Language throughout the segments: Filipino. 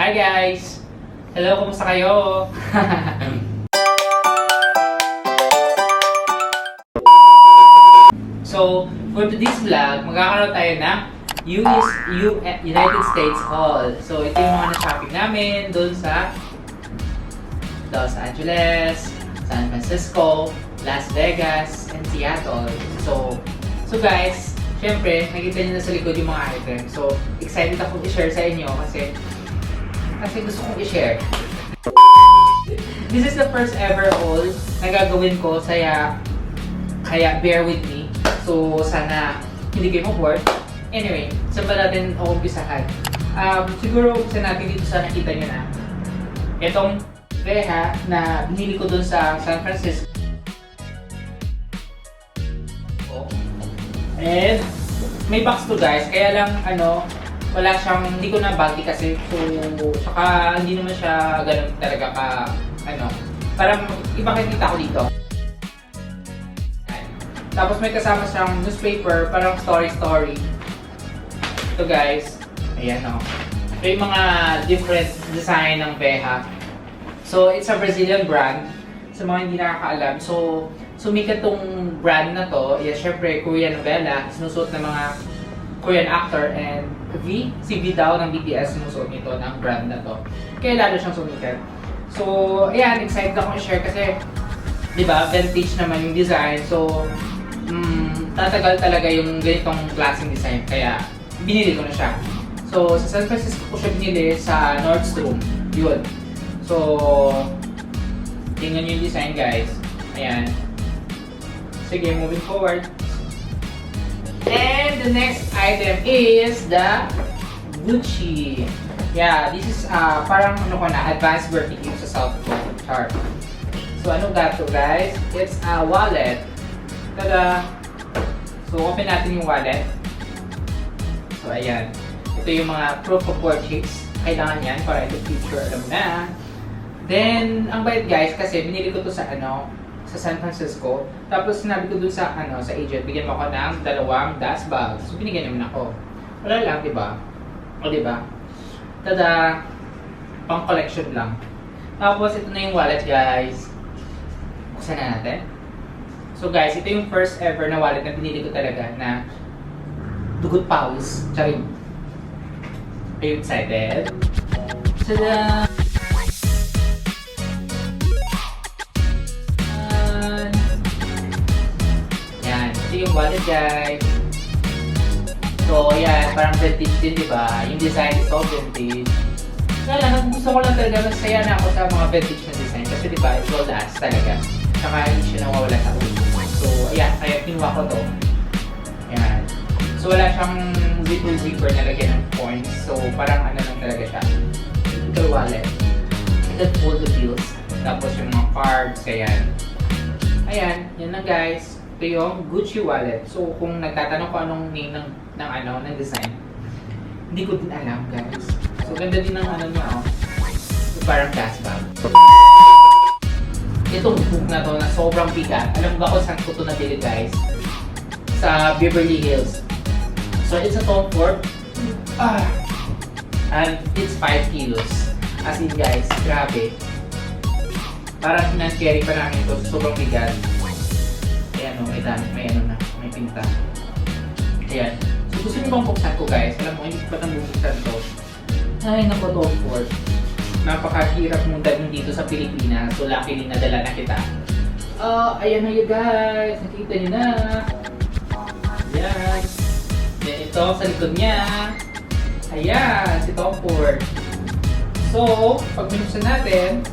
Hi guys! Hello, kumusta kayo? So, for today's vlog, magkakaroon tayo ng United States haul. So, ito yung mga na-shopping namin doon sa Los Angeles, San Francisco, Las Vegas, and Seattle. So guys, syempre, nakita niyo na sa likod yung mga items. So, excited akong i-share sa inyo kasi gusto kong i-share. This is the first ever haul na gagawin ko, kaya bear with me. So, sana hindi kayo ma-bored. Anyway, saan ba natin umpisahan? Siguro umpisa natin dito sa nakita nyo na. Itong VEJA na binili ko dun sa San Francisco. And may box to guys, kaya lang wala siyang, hindi ko na bagay kasi. So, saka hindi naman siya ganun talaga ka, parang iba kita ko dito. Tapos may kasama siyang newspaper, parang story. Ito guys, ayan o. Ito yung mga different design ng VEJA. So, it's a Brazilian brand. Sa mga hindi nakakaalam. So, sumikat tong brand na to. Yes, syempre, Korean novela. Sinusuot ng mga Korean actor and si V daw ng BTS sinusuot nito ng brand na to. Kaya lalo siyang sumikat. So, ayan, excited akong i-share kasi, di ba, vintage naman yung design. So, tatagal talaga yung ganitong klaseng design. Kaya, binili ko na siya. So, sa San Francisco ko siya binili sa Nordstrom. Yun. So, tingnan nyo yung design guys. Ayan. Sige, moving forward. And the next item is the Gucci. Yeah, this is parang advanced birthday gift sa South Korea chart. So, ano to guys? It's a wallet. Tada! So, open natin yung wallet. So, ayan. Ito yung mga proof of purchase. Kailangan yan para ito future, alam na. Then, ang bayad guys, kasi binili ko to sa sa San Francisco. Tapos sinabi ko dun sa agent, bigyan mo ako ng 2 dust bags. So, binigyan naman ako. Wala lang, di ba? O, di ba? Tada! Pang collection lang. Tapos, ito na yung wallet guys. Buksan na natin. So guys, ito yung first ever na wallet na binili ko talaga na dugot pawis. Charing. Are you excited? Tada! Yan. Ito yung wallet guys. So yan, parang vintage din, diba? Yung design is all vintage. Kaya lang, gusto ko lang talaga, masaya na ako sa mga vintage na design. Kasi diba, it will last talaga. Saka hindi siya nawawala sa ulo. So ayan, kaya kinuha ko to. Ayan. So wala siyang zipper na lagyan ng points. So parang lang talaga siya. Ito wallet. Ito all the bills. Tapos yung mga cards, ayan. Ayan, yan na guys. Ito yung Gucci wallet. So kung nagtatanong ko anong name ng design, hindi ko din alam guys. So ganda din ng niya So, parang gas bag. Itong book na to na sobrang bigat. Alam ba kung saan ko ito nabili guys? Sa Beverly Hills. So it's a Tom Ford. And it's 5 kilos. As in guys, grabe. Parang carry pa namin ito. Sobrang bigat. Ayan o, may pinta. Ayan. So gusto niyo bang buksan ko guys? Alam mo, hindi ko pa nang bubuksan to. Ay naku, Tom Ford. Napakahirap mong dalhin dito sa Pilipinas. So luckily nadala na kita. Ayan na yun guys. Nakita niyo na. Ayan. Then ito sa likod niya. Ayan, si Tom Ford. So, pag binuksan natin,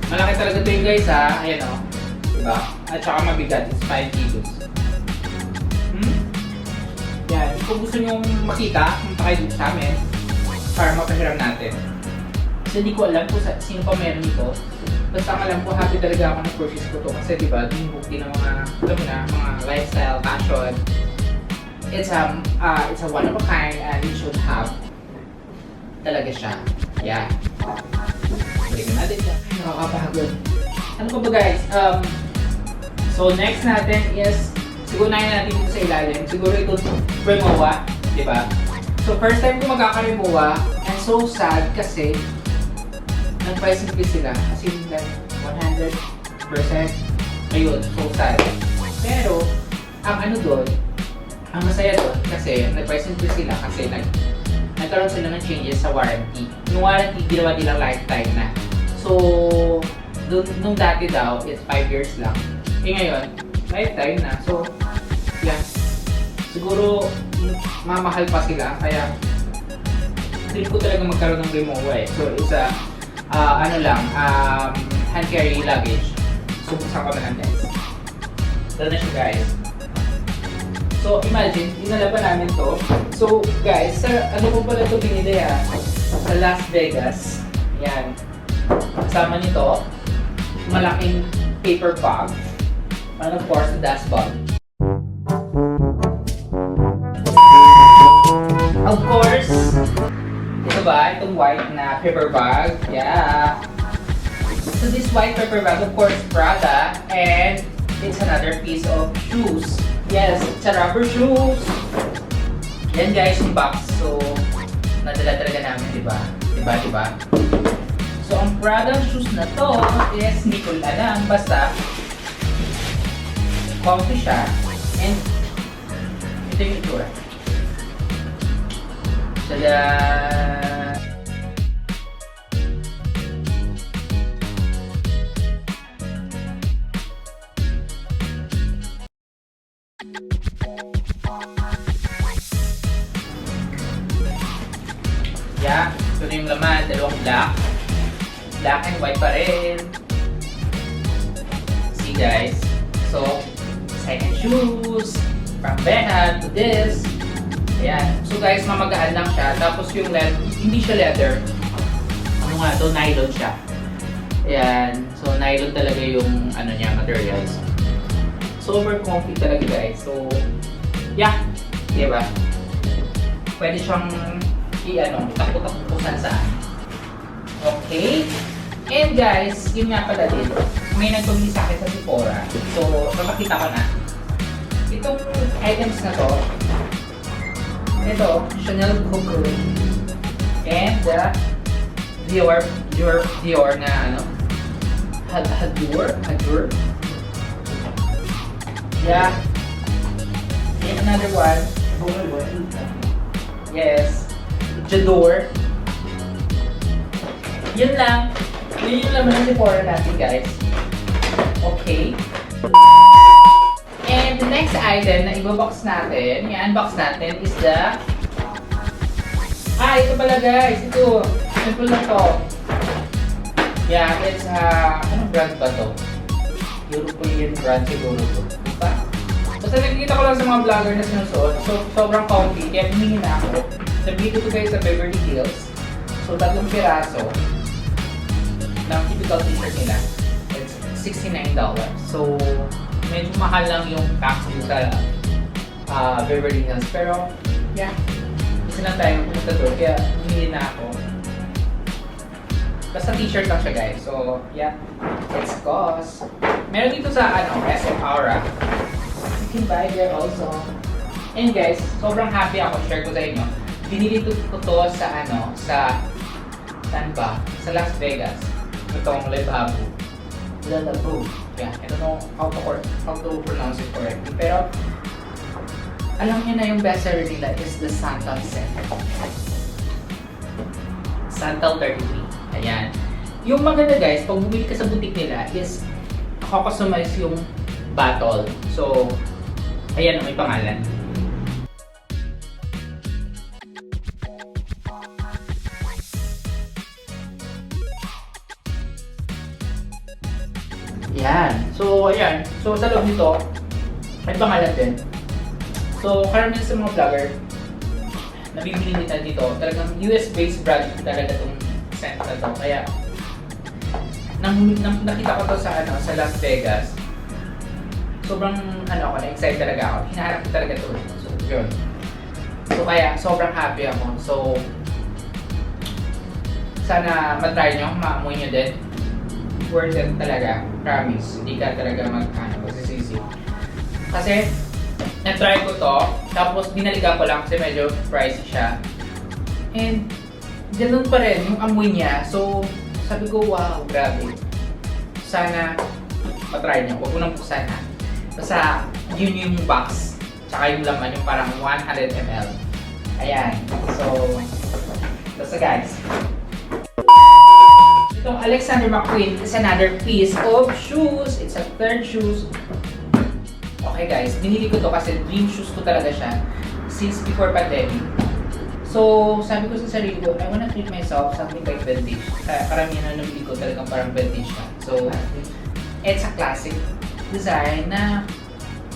malaki talaga ito yung guys ha. Ayan o. Diba? At saka mabigat. It's 5 kilos. Yan. Kung gusto nyo makita, pumunta kayo dito sa amin para mapahiram natin. Kasi hindi ko alam kung sino pa meron ito. Basta ang alam ko, happy talaga ako na purchase ko to. Kasi diba, din book din ng mga, mga lifestyle, fashion. It's a one of a kind and you should have talaga siya. Yeah. Balikan natin siya. Nakakapagod. Ano pa ba guys? So next natin is, siguro natin dito sa ilalim. Siguro ito Remowa, di ba? So first time ko magkaka-Remowa, and so sad kasi nag-price increase sila. As in like 100%. Ayun, so sad. Pero, ang ano doon, ang masaya doon kasi nag-price increase sila kasi nagkaroon sila ng changes sa warranty. Yung warranty, ginawa nilang lifetime na. So, nung dati daw, it's 5 years lang. Eh ngayon, lifetime na. So, yeah. Siguro, mamahal pa sila. Kaya, trip ko talaga magkaroon ng Rimowa eh. So, it's a, hand carry luggage. So, buksan ko na lang guys. Ito na siya guys. So, imagine, dinala pa namin to. So, guys, ano ko pala ito binili sa Las Vegas. Yan. Kasama nito, malaking paper bag. And of course, the dust bag. Of course, ito ba? Itong white na paper bag. Yeah. So this white paper bag, of course, Prada. And it's another piece of shoes. Yes, it's a rubber shoes. Yan guys, yung box. So, nadala talaga namin, diba? Diba? So, ang Prada shoes na to is hindi ko alam. Basta, comfy siya. And, ito yung itsura. Tada! Yeah, ito na yung laman. Dalawang black. Black and white pa rin. See guys. So, second shoes. From VEJA to this. Ayan. So guys, mamagaan lang siya. Tapos yung hindi siya leather. Ano nga to? Nylon siya. Ayan. So, nylon talaga yung ano niya, materials. Super comfy talaga guys. So, yeah. Diba? Pwede siyang takot-takot kung saan. Okay? And guys, yun nga pala din. May nagpabili sa akin sa Sephora. So, napakita ko na. Itong items na to, ito, Chanel Coco. And the DIOR na Hadur. Yeah. And another one. Yes. Jador. Yun lang. Yun yung laman ng Sephora natin guys. Okay. And the next item na i-box natin, i-unbox natin is the... ito pala guys. Ito. Simple na to. Yeah, it's anong brand ba to? European brand siguro to. Diba? Basta nakikita ko lang sa mga vlogger na sinusuot. So, sobrang comfy. Kaya humingi na ako. Sabi ko guys sa Beverly Hills. So, 3 piraso ng typical t-shirt nila. It's $69. So, medyo mahal lang yung tax sa Beverly Hills. Pero, yeah. Kasi lang tayo pumunta doon. Kaya, humingi na ako. Basta t-shirt lang siya guys. So, yeah. It's COS. Meron dito sa SM Aura. You can buy there also. And guys, sobrang happy ako. Share ko sa inyo. Binili ko to sa saan ba? Sa Las Vegas. Itong LABO. Yeah, I don't know how to pronounce it correctly. Pero, alam niyo na yung best seller nila is the Santal set. Santal 33. Ayan. Yung maganda guys, pag bumili ka sa boutique nila is customize yung bottle. So, ayan, may pangalan. Yan. So, ayan. So, sa loob nito, may pangalan din. So, karamihan sa mga vlogger, nabibili nila dito. Talagang US-based brand talaga itong scent na to. Kaya, nakita ko to sa Las Vegas. Sobrang, na-excite talaga ako. Hinaharap ko talaga to. So, yun. So, kaya, sobrang happy ako. So, sana matry nyo, maamoy nyo din. Worth it talaga. Promise. Hindi ka talaga magsisisi. Kasi, na-try ko to, tapos binalikan ko lang kasi medyo pricey siya. And, ganun pa rin yung amoy niya. So, sabi ko, wow, grabe. Sana matry niyo. Huwag ko nang buksan ha. Basta, yun yung box. Tsaka yung laman, yung parang 100 ml. Ayan. So, basta guys. Itong Alexander Mcqueen is another piece of shoes. It's a third shoes. Okay guys, binili ko to kasi dream shoes ko talaga siya since before pandemic. So, sabi ko sa sarili ko, I wanna treat myself something like vintage. Karamihan na nabili ko talagang parang vintage siya. So, it's a classic design na,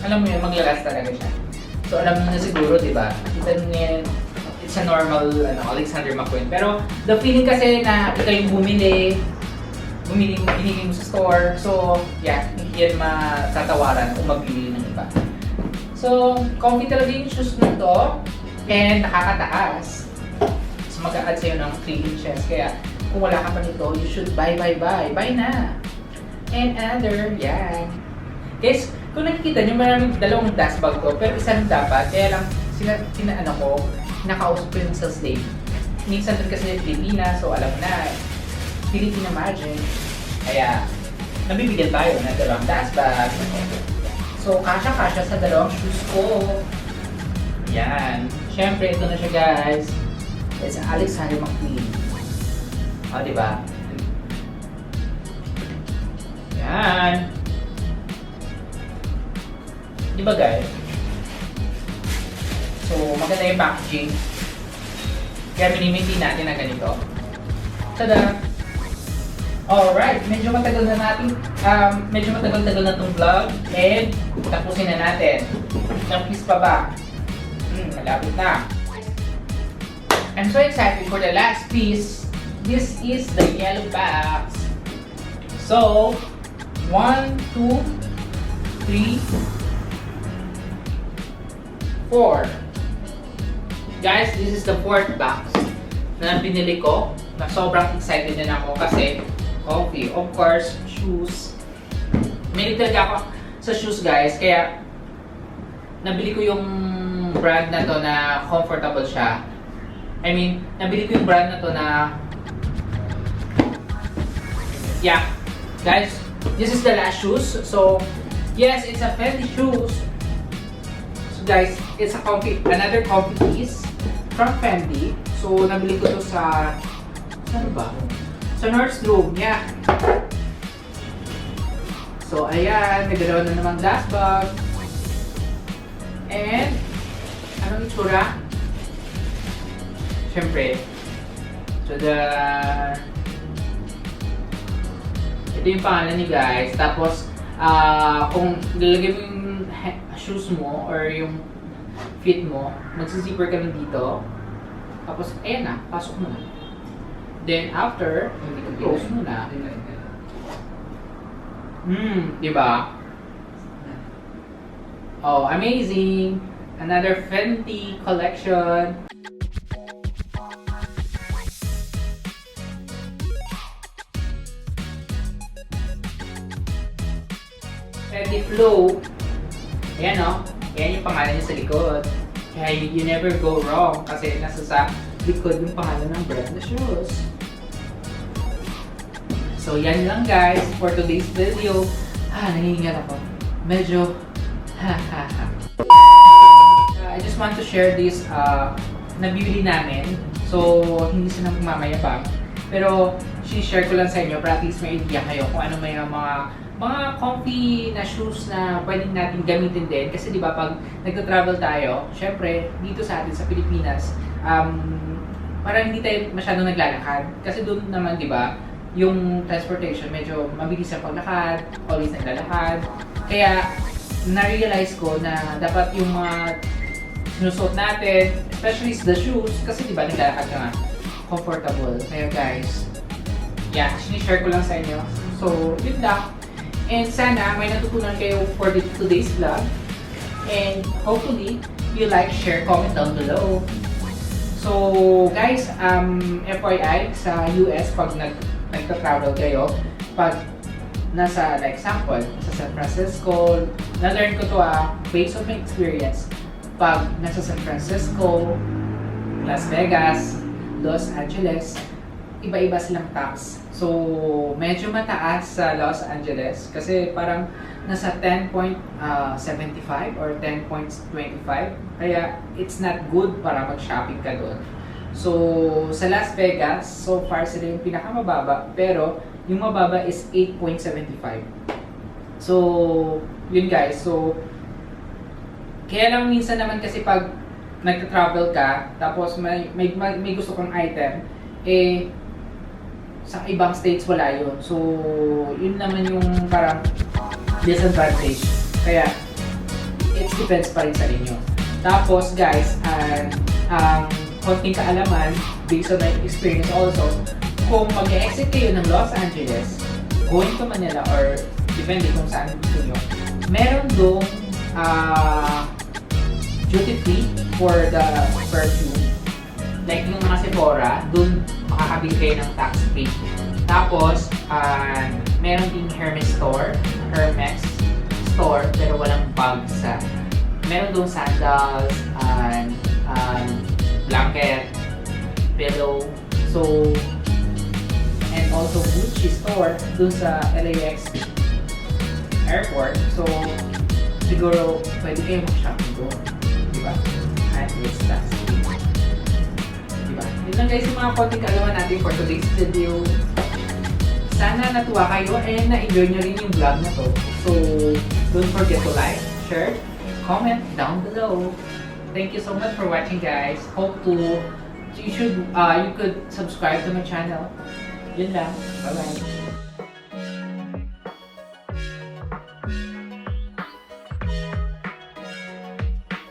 alam mo yun, maglalas talaga siya. So, alam mo na siguro, di ba? Kita niya, it's a normal Alexander Mcqueen. Pero, the feeling kasi na ikaw yung binili mo sa store. So, yeah, hindi yan matatawaran kung magbili ng iba. So, comfy talaga yung shoes na to. And nakakataas. So mag-a-add sa'yo ng 3 inches. Kaya kung wala ka pa nito, you should buy. Buy na! And another, yan. Guys, kung nakikita nyo, maraming dalawang dust bag to. Pero isa lang dapat. Kaya lang, nakausap ko yung sales lady. Minsan doon kasi yung Pilipinas, so alam mo na, Filipina Magic. Kaya, nabibigyan tayo ng dalawang dust bag. So, kasya-kasya sa dalawang shoes ko. Yan. Siyempre, ito na siya guys. It's Alexander Mcqueen. O, diba? Yan. Diba guys? So, maganda yung packaging. Kaya minimaintain natin na ganito. Tada! Alright, medyo matagal na itong vlog. And, tapusin na natin. Ilang piece pa ba? Malapit na. I'm so excited for the last piece. This is the yellow box. So, 1, 2, 3, 4. Guys, this is the 4th box na binili ko. Na sobrang excited din ako kasi coffee. Of course, shoes. May talaga ako sa shoes guys. Kaya, nabili ko yung brand na to na comfortable siya. I mean, nabili ko yung brand na to na yeah. Guys, this is the last shoes. So, yes, it's a Fendi shoes. So guys, it's a another comfy piece from Fendi. So, nabili ko to sa saan ba? Sa Nordstrom, yeah. So, ayan, nagdalawa na namang dust bag. And anong itsura? Siyempre, ito yung pangalan ni guys. Tapos, kung lalagay mo yung shoes mo or yung fit mo, magsizipper ka lang dito. Tapos, ayan na, pasok mo na. Then, after, close mo na. Diba? Oh, amazing! Another Fenty collection. Fenty Flow. Ayan o. Ayan yung pangalan niya sa likod. Kaya you never go wrong kasi nasa sa likod yung pangalan ng brand na shoes. So yan lang guys for today's video. Nangihingal ako. Medyo I just want to share this nabibili namin. So hindi sila mamayabang. Pero share ko lang sa inyo para at least may idea kayo kung ano may mga comfy na shoes na pwedeng natin gamitin din. Kasi di ba pag nagta-travel tayo, syempre dito sa atin sa Pilipinas, parang hindi tayo masyadong naglalakad. Kasi doon naman di ba, yung transportation medyo mabilis ang paglakad, always naglalakad. Kaya na-realize ko na dapat yung mga sinusuot natin, especially the shoes, kasi di ba naglalakad ka nga, comfortable. Kaya guys, yeah, share ko lang sa inyo. So, yun lang. And sana may natutunan kayo for today's vlog. And hopefully, you like, share, comment down below. So, guys, FYI, sa US, pag nagta-travel kayo, pag nasa, like example, sa San Francisco, na-learn ko to based on my experience. Pag nasa San Francisco, Las Vegas, Los Angeles, iba-iba silang tax. So, medyo mataas sa Los Angeles kasi parang nasa 10.75 or 10.25. Kaya, it's not good para mag-shopping ka doon. So, sa Las Vegas, so far sila yung pinakamababa, pero yung mababa is 8.75. So, yun guys. So, kaya lang minsan naman kasi pag nagta-travel ka, tapos may gusto kang item, eh, sa ibang states wala yun. So, yun naman yung parang disadvantage. Kaya, it depends pa rin sa inyo. Tapos guys, konting kaalaman, based on my experience also, kung mag-exit kayo ng Los Angeles, going to Manila or depende kung saan gusto nyo, meron doon duty free for the perfume. Like yung mga Sephora, doon makakabili kayo ng tax free. Tapos, meron ding Hermes store, pero walang bag sa. Meron doon sandals, blanket, pillow, so, and also Gucci store doon sa LAX airport. So, siguro pwede kayo mag-shopping doon. Diba? At least that's it. Diba? Yun lang guys yung mga konting kaalaman natin for today's video. Sana natuwa kayo and na-enjoy nyo rin yung vlog na to. So, don't forget to like, share, comment down below. Thank you so much for watching guys. Hope you could subscribe to my channel. Yun lang. Bye-bye.